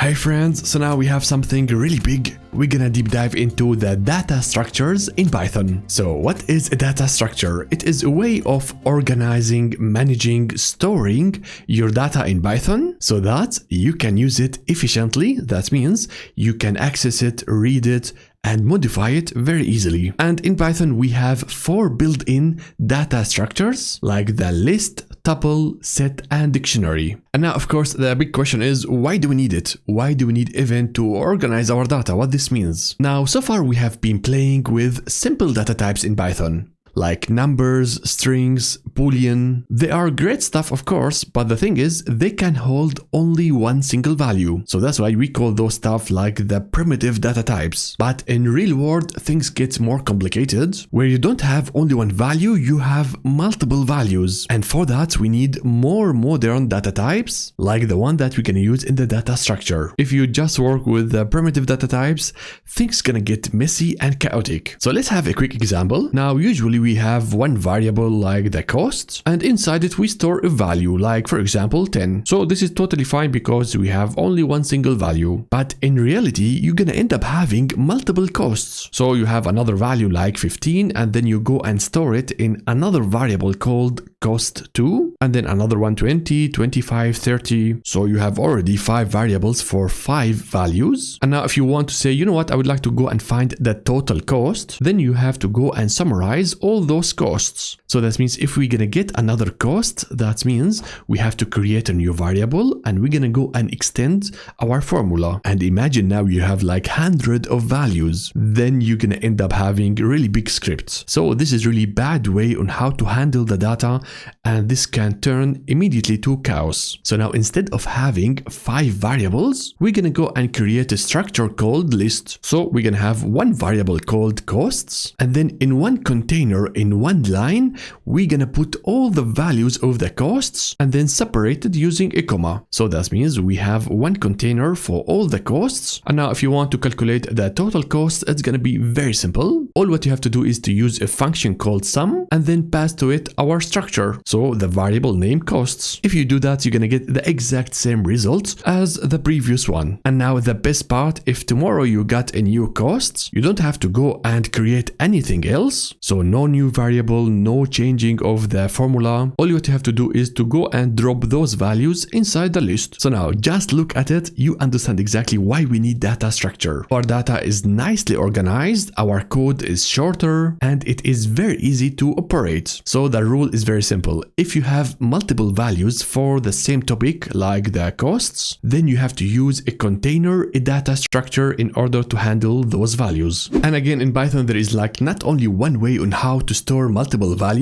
Hey friends, so now we have something really big. We're gonna deep dive into the data structures in Python. So what is a data structure? It is a way of organizing, managing, storing your data in Python so that you can use it efficiently. That means you can access it, read it, and modify it very easily. And in Python, we have 4 built-in data structures like the list, tuple, set, and dictionary. And now, of course, the big question is, why do we need it? Why do we need even to organize our data? What this means? Now, so far we have been playing with simple data types in Python, like numbers, strings, boolean. They are great stuff, of course, but the thing is, they can hold only one single value. So that's why we call those stuff like the primitive data types. But in real world, things get more complicated, where you don't have only one value, you have multiple values. And for that, we need more modern data types, like the one that we're gonna use in the data structure. If you just work with the primitive data types, things gonna get messy and chaotic. So let's have a quick example. Now, usually we have one variable like the cost, and inside it we store a value like, for example, 10. So this is totally fine because we have only one single value. But in reality, you're gonna end up having multiple costs. So you have another value like 15, and then you go and store it in another variable called cost2, and then another one 20, 25, 30. So you have already 5 variables for 5 values. And now if you want to say, you know what, I would like to go and find the total cost, then you have to go and summarize all those costs. So that means if we're gonna get another cost, that means we have to create a new variable, and we're gonna go and extend our formula. And imagine now you have like 100 of values, then you're gonna end up having really big scripts. So this is really bad way on how to handle the data, and this can turn immediately to chaos. So now instead of having 5 variables, we're gonna go and create a structure called list. So we're gonna have one variable called costs, and then in one container, in one line, we're gonna put all the values of the costs and then separate it using a comma. So that means we have one container for all the costs. And now if you want to calculate the total cost, it's gonna be very simple. All what you have to do is to use a function called sum and then pass to it our structure. So the variable name costs. If you do that, you're gonna get the exact same result as the previous one. And now the best part, if tomorrow you got a new cost, you don't have to go and create anything else. So no new variable, no changing of the formula. All you have to do is to go and drop those values inside the list. So now just look at it, you understand exactly why we need data structure. Our data is nicely organized, our code is shorter, and it is very easy to operate. So the rule is very simple. If you have multiple values for the same topic, like the costs, then you have to use a container, a data structure in order to handle those values. And again, in Python, there is like not only one way on how to store multiple values,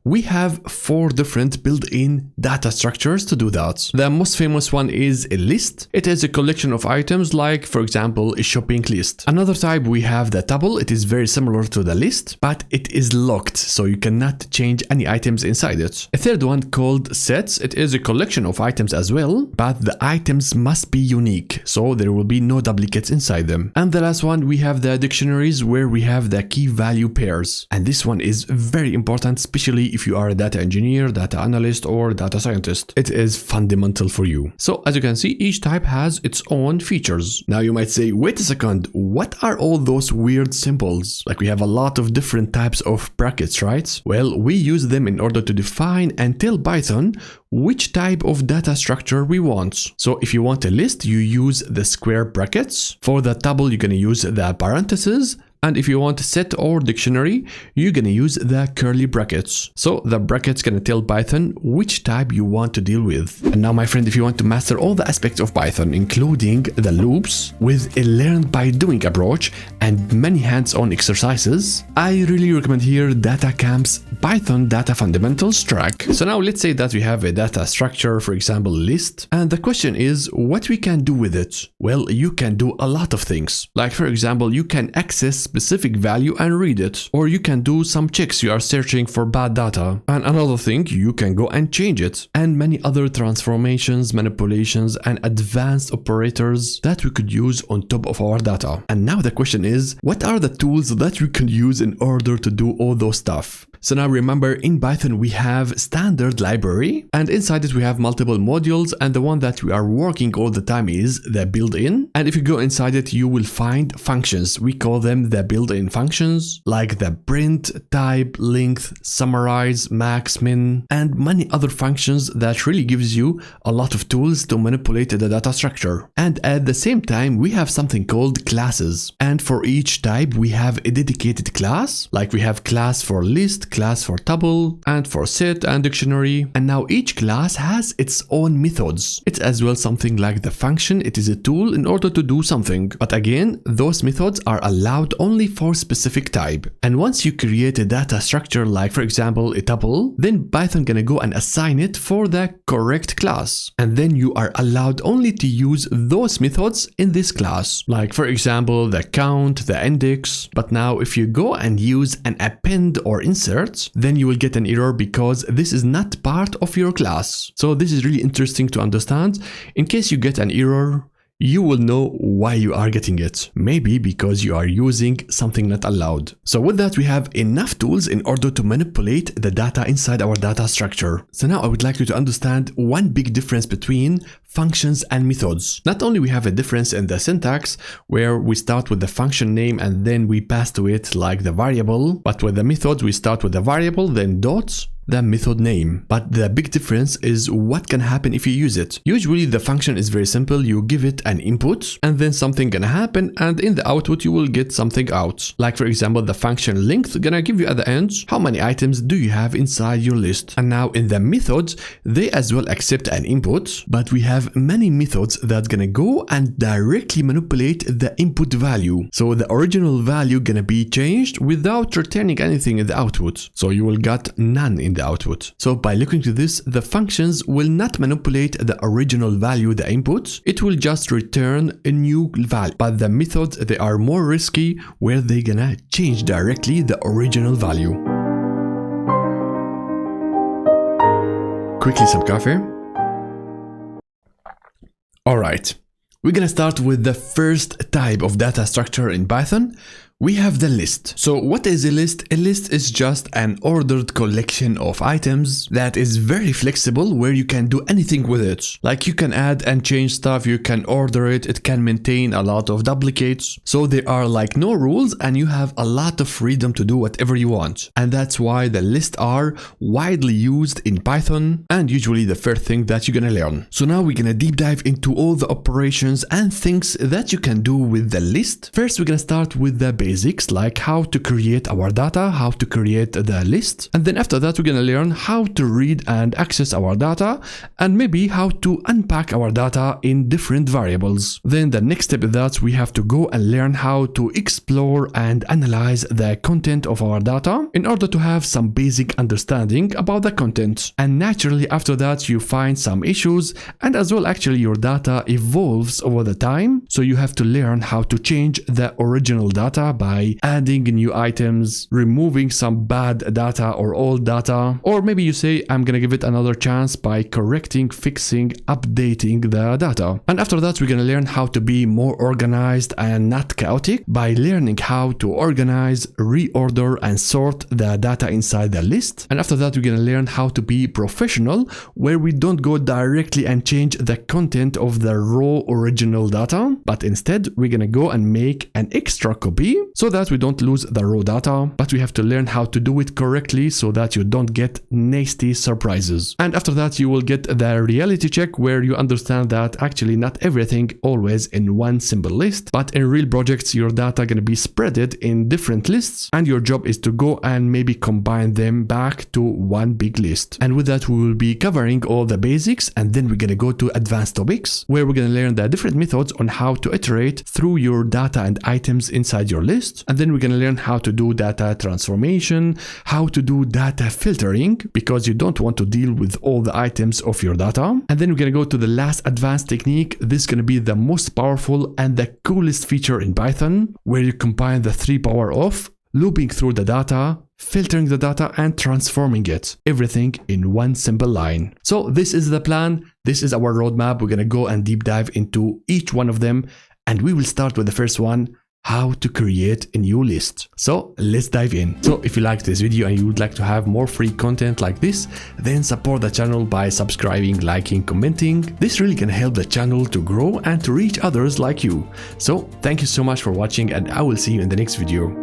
we have 4 different built-in data structures to do that. The most famous one is a list. It is a collection of items like, for example, a shopping list. Another type, we have the tuple. It is very similar to the list, but it is locked, so you cannot change any items inside it. A third one called sets. It is a collection of items as well, but the items must be unique, so there will be no duplicates inside them. And the last one, we have the dictionaries, where we have the key value pairs. And this one is very important, especially if you are a data engineer, data analyst, or data scientist. It is fundamental for you. So as you can see, each type has its own features. Now you might say, wait a second, what are all those weird symbols? Like we have a lot of different types of brackets, right? Well, we use them in order to define and tell Python which type of data structure we want. So if you want a list, you use the square brackets. For the tuple, you're gonna use the parentheses. And if you want set or dictionary, you're gonna use the curly brackets. So the brackets gonna tell Python which type you want to deal with. And now, my friend, if you want to master all the aspects of Python, including the loops, with a learn by doing approach and many hands-on exercises, I really recommend here Data Camp's Python Data Fundamentals track. So now let's say that we have a data structure, for example, list. And the question is what we can do with it. Well, you can do a lot of things. Like, for example, you can access specific value and read it, or you can do some checks you are searching for bad data. And another thing, you can go and change it, and many other transformations, manipulations, and advanced operators that we could use on top of our data. And now the question is, what are the tools that we can use in order to do all those stuff? So now remember, in Python we have standard library, and inside it we have multiple modules, and the one that we are working all the time is the built-in. And if you go inside it, you will find functions. We call them the built-in functions, like the print, type, length, summarize, max, min, and many other functions that really gives you a lot of tools to manipulate the data structure. And at the same time, we have something called classes. And for each type, we have a dedicated class, like we have class for list, class for tuple, and for set and dictionary. And now each class has its own methods. It's as well something like the function. It is a tool in order to do something. But again, those methods are allowed only for specific type. And once you create a data structure, like for example, a tuple, then Python gonna go and assign it for the correct class. And then you are allowed only to use those methods in this class. Like for example, the count, the index. But now if you go and use an append or insert, then you will get an error because this is not part of your class. So this is really interesting to understand. In case you get an error, you will know why you are getting it. Maybe because you are using something not allowed. So with that, we have enough tools in order to manipulate the data inside our data structure. So now I would like you to understand one big difference between functions and methods. Not only we have a difference in the syntax, where we start with the function name and then we pass to it like the variable, but with the method we start with the variable, then dot, the method name. But the big difference is what can happen if you use it. Usually the function is very simple. You give it an input and then something gonna happen, and in the output you will get something out. Like for example, the function length gonna give you at the end how many items do you have inside your list. And now in the methods, they as well accept an input, but we have many methods that gonna go and directly manipulate the input value. So the original value gonna be changed without returning anything in the output. So you will get none in the output. So by looking to this, the functions will not manipulate the original value, the input. It will just return a new value. But the methods, they are more risky, where they gonna change directly the original value. Quickly some coffee. Alright, we're gonna start with the first type of data structure in Python. We have the list. So what is a list? A list is just an ordered collection of items that is very flexible, where you can do anything with it. Like you can add and change stuff, you can order it, it can maintain a lot of duplicates. So there are like no rules and you have a lot of freedom to do whatever you want. And that's why the lists are widely used in Python and usually the first thing that you're gonna learn. So now we're gonna deep dive into all the operations and things that you can do with the list. First, we're gonna start with the basics, like how to create our data, how to create the list. And then after that, we're gonna learn how to read and access our data, and maybe how to unpack our data in different variables. Then the next step is that we have to go and learn how to explore and analyze the content of our data in order to have some basic understanding about the content. And naturally after that, you find some issues, and as well actually your data evolves over the time. So you have to learn how to change the original data by adding new items, removing some bad data or old data, or maybe you say I'm gonna give it another chance by correcting, fixing, updating the data. And after that, we're gonna learn how to be more organized and not chaotic by learning how to organize, reorder, and sort the data inside the list. And after that, we're gonna learn how to be professional, where we don't go directly and change the content of the raw original data, but instead we're gonna go and make an extra copy so that we don't lose the raw data, but we have to learn how to do it correctly so that you don't get nasty surprises. And after that, you will get the reality check, where you understand that actually not everything always in one simple list, but in real projects your data gonna be spreaded in different lists, and your job is to go and maybe combine them back to one big list. And with that, we will be covering all the basics, and then we're gonna go to advanced topics, where we're gonna learn the different methods on how to iterate through your data and items inside your list. And then we're gonna learn how to do data transformation, how to do data filtering, because you don't want to deal with all the items of your data. And then we're gonna go to the last advanced technique. This is gonna be the most powerful and the coolest feature in Python, where you combine the three power of looping through the data, filtering the data, and transforming it. Everything in one simple line. So this is the plan. This is our roadmap. We're gonna go and deep dive into each one of them, and we will start with the first one, how to create a new list. So let's dive in. So if you liked this video and you would like to have more free content like this, then support the channel by subscribing, liking, commenting. This really can help the channel to grow and to reach others like you. So thank you so much for watching, and I will see you in the next video.